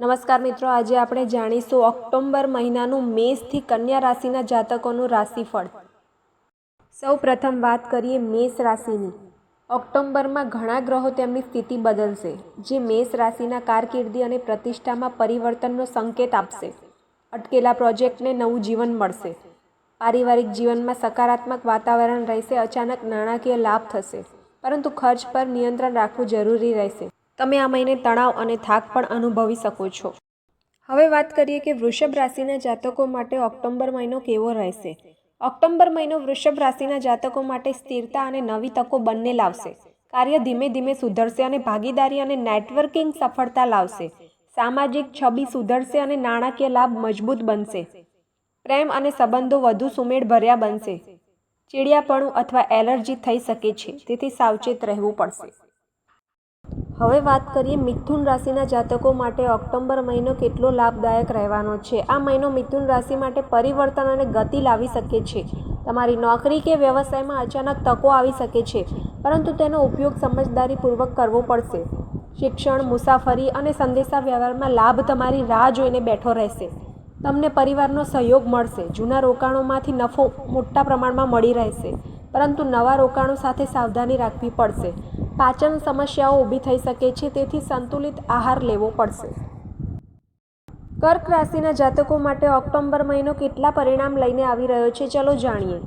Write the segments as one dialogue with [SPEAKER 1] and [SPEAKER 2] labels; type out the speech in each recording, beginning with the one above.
[SPEAKER 1] નમસ્કાર મિત્રો, આજે આપણે જાણીશું ઓક્ટોબર મહિનાનું મેષથી કન્યા રાશિના જાતકોનું રાશિફળ। સૌપ્રથમ વાત કરીએ મેષ રાશિની। ઓક્ટોબરમાં ઘણા ગ્રહો તેમની સ્થિતિ બદલશે, જે મેષ રાશિના કારકિર્દી અને પ્રતિષ્ઠામાં પરિવર્તનનો સંકેત આપશે। અટકેલા પ્રોજેક્ટને નવું જીવન મળશે। પારિવારિક જીવનમાં સકારાત્મક વાતાવરણ રહેશે। અચાનક નાણાકીય લાભ થશે, પરંતુ ખર્ચ પર નિયંત્રણ રાખવું જરૂરી રહેશે। તમે આ મહિને તણાવ અને થાક પણ અનુભવી શકો છો। હવે વાત કરીએ કે વૃષભ રાશિના જાતકો માટે ઓક્ટોબર મહિનો કેવો રહેશે। ઓક્ટોબર મહિનો વૃષભ રાશિના જાતકો માટે સ્થિરતા અને નવી તકો બંને લાવશે। કાર્ય ધીમે ધીમે સુધરશે અને ભાગીદારી અને નેટવર્કિંગ સફળતા લાવશે। સામાજિક છબી સુધરશે અને નાણાકીય લાભ મજબૂત બનશે। પ્રેમ અને સંબંધો વધુ સુમેળભર્યા બનશે। ચીડિયાપણું અથવા એલર્જી થઈ શકે છે, તેથી સાવચેત રહેવું પડશે। હવે વાત કરીએ મિથુન રાશિના જાતકો માટે ઓક્ટોબર મહિનો કેટલો લાભદાયક રહેવાનો છે। આ મહિનો મિથુન રાશિ માટે પરિવર્તન અને ગતિ લાવી શકે છે। તમારી નોકરી કે વ્યવસાયમાં અચાનક તકો આવી શકે છે, પરંતુ તેનો ઉપયોગ સમજદારીપૂર્વક કરવો પડશે। શિક્ષણ, મુસાફરી અને સંદેશાવ્યવહારમાં લાભ તમારી રાહ જોઈને બેઠો રહેશે। તમને પરિવારનો સહયોગ મળશે। જૂના રોકાણોમાંથી નફો મોટા પ્રમાણમાં મળી રહેશે, પરંતુ નવા રોકાણો સાથે સાવધાની રાખવી પડશે। પાચન સમસ્યાઓ ઊભી થઈ શકે છે, તેથી સંતુલિત આહાર લેવો પડશે। કર્ક રાશિના જાતકો માટે ઓક્ટોબર મહિનો કેટલા પરિણામ લઈને આવી રહ્યો છે, ચલો જાણીએ।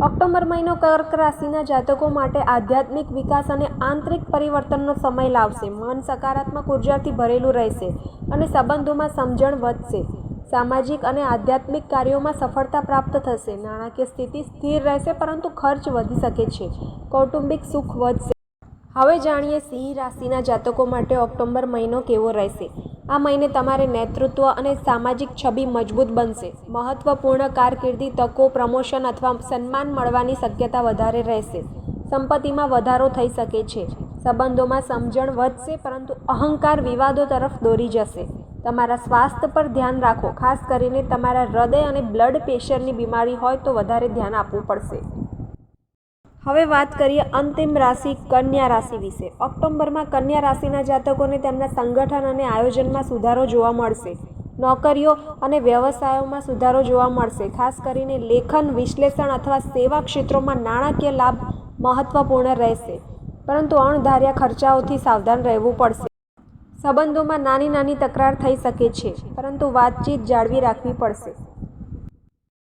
[SPEAKER 1] ઓક્ટોબર મહિનો કર્ક રાશિના જાતકો માટે આધ્યાત્મિક વિકાસ અને આંતરિક પરિવર્તનનો સમય લાવશે। મન સકારાત્મક ઉર્જાથી ભરેલું રહેશે અને સંબંધોમાં સમજણ વધશે। સામાજિક અને આધ્યાત્મિક કાર્યોમાં સફળતા પ્રાપ્ત થશે। નાણાકીય સ્થિતિ સ્થિર રહેશે, પરંતુ ખર્ચ વધી શકે છે। કૌટુંબિક સુખ વધશે। હવે જાણીએ સિંહ રાશિના જાતકો માટે ઓક્ટોબર મહિનો કેવો રહેશે। આ મહિને તમારે નેતૃત્વ અને સામાજિક છબી મજબૂત બનશે। મહત્વપૂર્ણ કારકિર્દી તકો, પ્રમોશન અથવા સન્માન મળવાની શક્યતા વધારે રહેશે। સંપત્તિમાં વધારો થઈ શકે છે। સંબંધોમાં સમજણ વધશે, પરંતુ અહંકાર વિવાદો તરફ દોરી જશે। તમારા સ્વાસ્થ્ય પર ધ્યાન રાખો, ખાસ કરીને તમારા હૃદય અને બ્લડ પ્રેશરની બીમારી હોય તો વધારે ધ્યાન આપવું પડશે। હવે વાત કરીએ અંતિમ રાશિ કન્યા રાશિ વિશે। ઓક્ટોબરમાં કન્યા રાશિના જાતકોને તેમના સંગઠન અને આયોજનમાં સુધારો જોવા મળશે। નોકરીઓ અને વ્યવસાયોમાં સુધારો જોવા મળશે, ખાસ કરીને લેખન, વિશ્લેષણ અથવા સેવા ક્ષેત્રોમાં નાણાકીય લાભ મહત્વપૂર્ણ રહેશે, પરંતુ અણધાર્યા ખર્ચાઓથી સાવધાન રહેવું પડશે। સંબંધોમાં નાની નાની તકરાર થઈ શકે છે, પરંતુ વાતચીત જાળવી રાખવી પડશે।